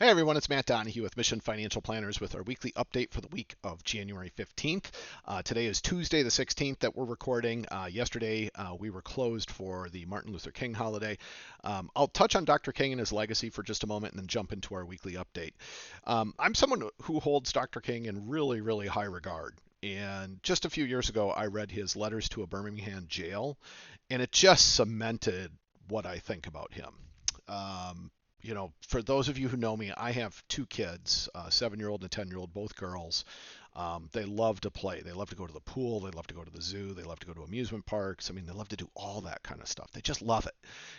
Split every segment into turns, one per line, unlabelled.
Hey everyone, it's Matt Donahue with Mission Financial Planners with our weekly update for the week of January 15th. Today is Tuesday the 16th that we're recording. Yesterday we were closed for the Martin Luther King holiday. I'll touch on Dr. King and his legacy for just a moment and then jump into our weekly update. I'm someone who holds Dr. King in really, really high regard. And just a few years ago, I read his letters to a Birmingham jail, and it just cemented what I think about him. Um, for those of you who know me, I have two kids, a 7-year-old and a 10-year-old, both girls. They love to play. They love to go to the pool. They love to go to the zoo. They love to go to amusement parks. I mean, they love to do all that kind of stuff. They just love it.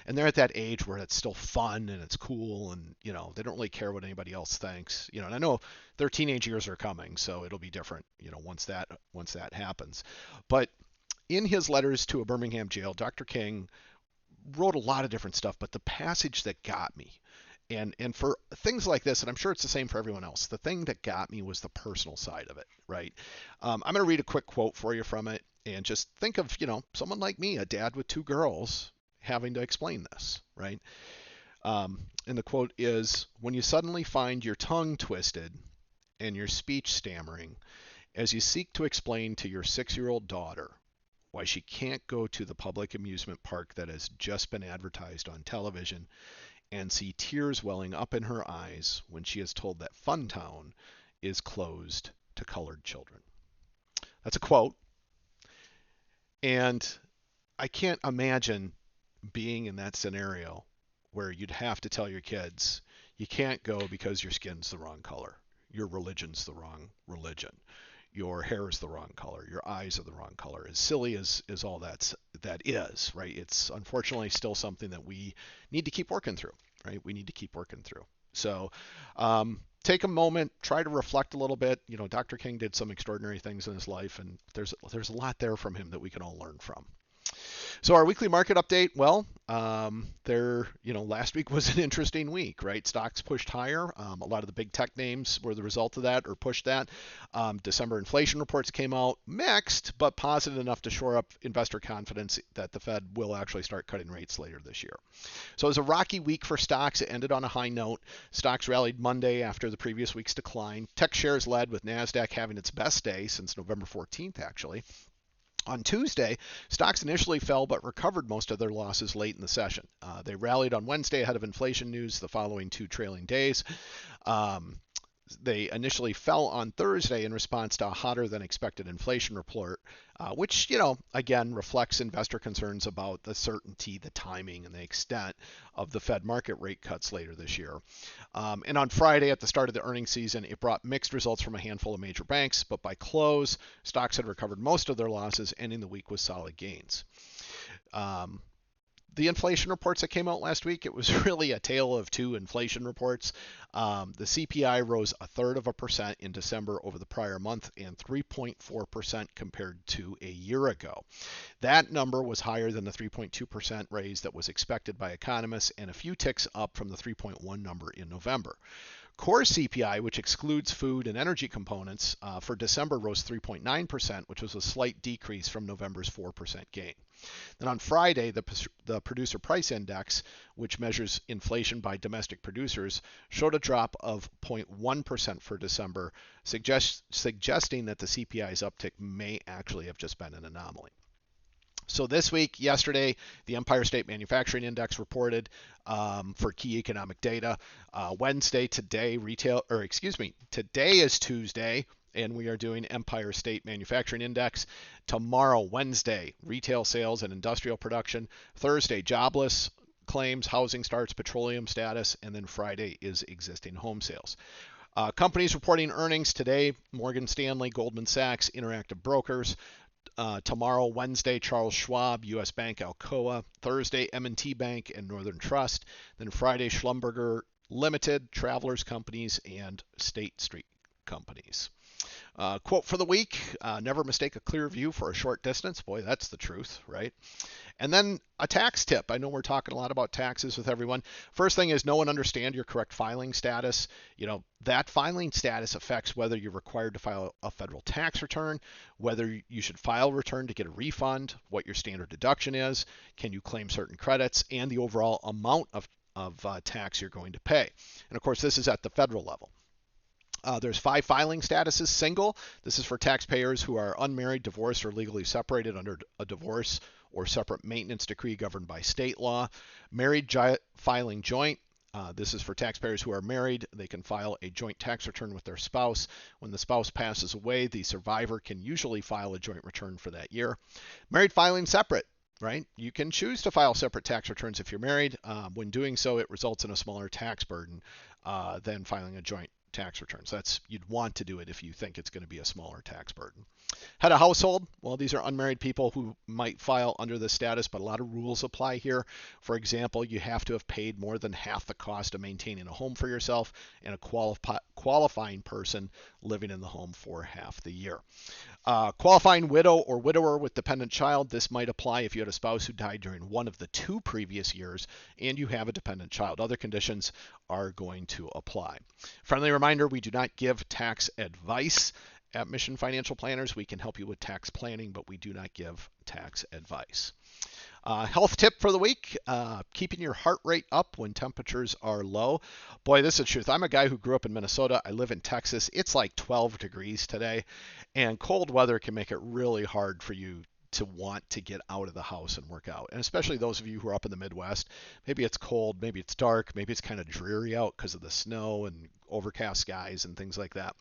And they're at that age where it's still fun and it's cool and, they don't really care what anybody else thinks. And I know their teenage years are coming, so it'll be different, once that happens. But in his letters to a Birmingham jail, Dr. King wrote a lot of different stuff, but the passage that got me, and for things like this, and I'm sure it's the same for everyone else, the thing that got me was the personal side of it, right? I'm going to read a quick quote for you from it, and just think of, someone like me, a dad with two girls, having to explain this, right? And the quote is, "When you suddenly find your tongue twisted and your speech stammering as you seek to explain to your 6-year-old daughter why she can't go to the public amusement park that has just been advertised on television, and see tears welling up in her eyes when she is told that Funtown is closed to colored children." That's a quote, and I can't imagine being in that scenario where you'd have to tell your kids, you can't go because your skin's the wrong color, your religion's the wrong religion, your hair is the wrong color, your eyes are the wrong color. As silly as all that is, right? It's unfortunately still something that we need to keep working through, right? We need to keep working through. So take a moment, try to reflect a little bit. Dr. King did some extraordinary things in his life, and there's a lot there from him that we can all learn from. So our weekly market update, well, last week was an interesting week, right? Stocks pushed higher. A lot of the big tech names were the result of that or pushed that. December inflation reports came out mixed, but positive enough to shore up investor confidence that the Fed will actually start cutting rates later this year. So it was a rocky week for stocks. It ended on a high note. Stocks rallied Monday after the previous week's decline. Tech shares led, with NASDAQ having its best day since November 14th, actually. On Tuesday, stocks initially fell but recovered most of their losses late in the session. They rallied on Wednesday ahead of inflation news the following two trailing days. They initially fell on Thursday in response to a hotter than expected inflation report, which, again, reflects investor concerns about the certainty, the timing, and the extent of the Fed market rate cuts later this year. And on Friday, at the start of the earnings season, it brought mixed results from a handful of major banks, but by close, stocks had recovered most of their losses, ending the week with solid gains. The inflation reports that came out last week, it was really a tale of two inflation reports. The CPI rose 1/3% in December over the prior month and 3.4% compared to a year ago. That number was higher than the 3.2% raise that was expected by economists and a few ticks up from the 3.1 number in November. Core CPI, which excludes food and energy components, for December rose 3.9%, which was a slight decrease from November's 4% gain. Then on Friday, the Producer Price Index, which measures inflation by domestic producers, showed a drop of 0.1% for December, suggesting that the CPI's uptick may actually have just been an anomaly. So this week, yesterday, the Empire State Manufacturing Index reported for key economic data. Today is Tuesday, and we are doing Empire State Manufacturing Index. Tomorrow, Wednesday, retail sales and industrial production. Thursday, jobless claims, housing starts, petroleum status, and then Friday is existing home sales. Companies reporting earnings today: Morgan Stanley, Goldman Sachs, Interactive Brokers. Tomorrow, Wednesday, Charles Schwab, U.S. Bank, Alcoa. Thursday, M&T Bank and Northern Trust. Then Friday, Schlumberger Limited, Travelers Companies, and State Street Companies. Quote for the week: never mistake a clear view for a short distance. Boy, that's the truth, right? And then a tax tip. I know we're talking a lot about taxes with everyone. First thing is, know and understand your correct filing status. That filing status affects whether you're required to file a federal tax return, whether you should file a return to get a refund, what your standard deduction is, can you claim certain credits, and the overall amount of of tax you're going to pay. And of course, this is at the federal level. There's 5 filing statuses. Single, this is for taxpayers who are unmarried, divorced, or legally separated under a divorce or separate maintenance decree governed by state law. Married, filing joint. This is for taxpayers who are married. They can file a joint tax return with their spouse. When the spouse passes away, the survivor can usually file a joint return for that year. Married filing separate. Right? You can choose to file separate tax returns if you're married. When doing so, it results in a smaller tax burden than filing a joint tax return. So you'd want to do it if you think it's going to be a smaller tax burden. Head of household, well, these are unmarried people who might file under this status, but a lot of rules apply here. For example, you have to have paid more than half the cost of maintaining a home for yourself and a qualifying person living in the home for half the year. Qualifying widow or widower with dependent child, this might apply if you had a spouse who died during one of the 2 previous years and you have a dependent child. Other conditions are going to apply. Friendly reminder, we do not give tax advice at Mission Financial Planners. We can help you with tax planning, but we do not give tax advice. Health tip for the week, keeping your heart rate up when temperatures are low. Boy, this is the truth. I'm a guy who grew up in Minnesota. I live in Texas. It's like 12 degrees today, and cold weather can make it really hard for you to want to get out of the house and work out. And especially those of you who are up in the Midwest, maybe it's cold, maybe it's dark, maybe it's kind of dreary out because of the snow and overcast skies and things like that.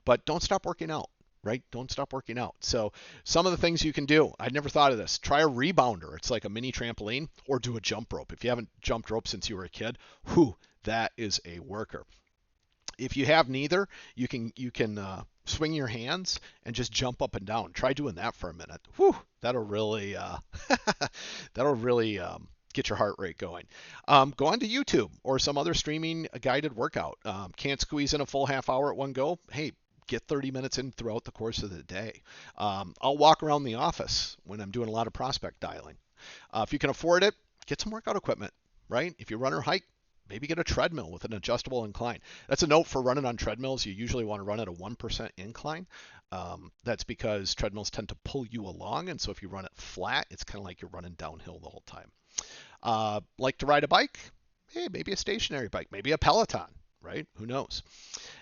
But don't stop working out. Right? Don't stop working out. So some of the things you can do, I'd never thought of this. Try a rebounder. It's like a mini trampoline, or do a jump rope. If you haven't jumped rope since you were a kid, that is a worker. If you have neither, you can swing your hands and just jump up and down. Try doing that for a minute. That'll really get your heart rate going. Go on to YouTube or some other streaming guided workout. Can't squeeze in a full half hour at one go? Hey, get 30 minutes in throughout the course of the day. I'll walk around the office when I'm doing a lot of prospect dialing. If you can afford it, get some workout equipment, right? If you run or hike, maybe get a treadmill with an adjustable incline. That's a note for running on treadmills. You usually want to run at a 1% incline. That's because treadmills tend to pull you along, and so if you run it flat, it's kind of like you're running downhill the whole time. Like to ride a bike? Hey, maybe a stationary bike, maybe a Peloton. Right? Who knows?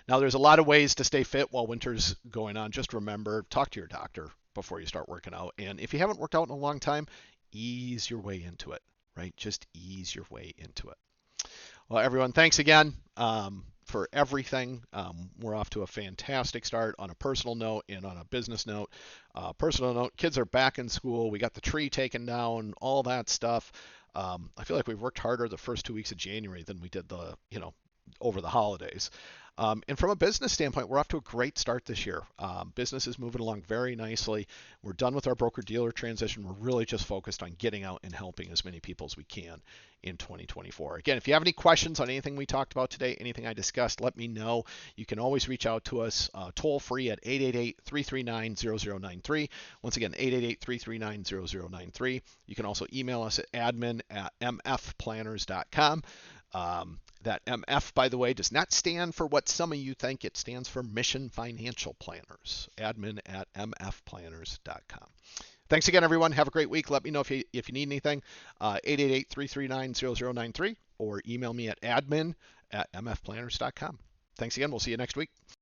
Now, there's a lot of ways to stay fit while winter's going on. Just remember, talk to your doctor before you start working out. And if you haven't worked out in a long time, ease your way into it, right? Just ease your way into it. Well, everyone, thanks again for everything. We're off to a fantastic start on a personal note and on a business note. Personal note, kids are back in school. We got the tree taken down, all that stuff. I feel like we've worked harder the first 2 weeks of January than we did over the holidays. And from a business standpoint, we're off to a great start this year. Business is moving along very nicely. We're done with our broker-dealer transition. We're really just focused on getting out and helping as many people as we can in 2024. Again, if you have any questions on anything we talked about today, anything I discussed, let me know. You can always reach out to us toll free at 888-339-0093. Once again, 888-339-0093. You can also email us at admin@mfplanners.com. That MF, by the way, does not stand for what some of you think. It stands for Mission Financial Planners. Admin@mfplanners.com. Thanks again, everyone. Have a great week. Let me know if you need anything. 888-339-0093 or email me at admin@mfplanners.com. Thanks again. We'll see you next week.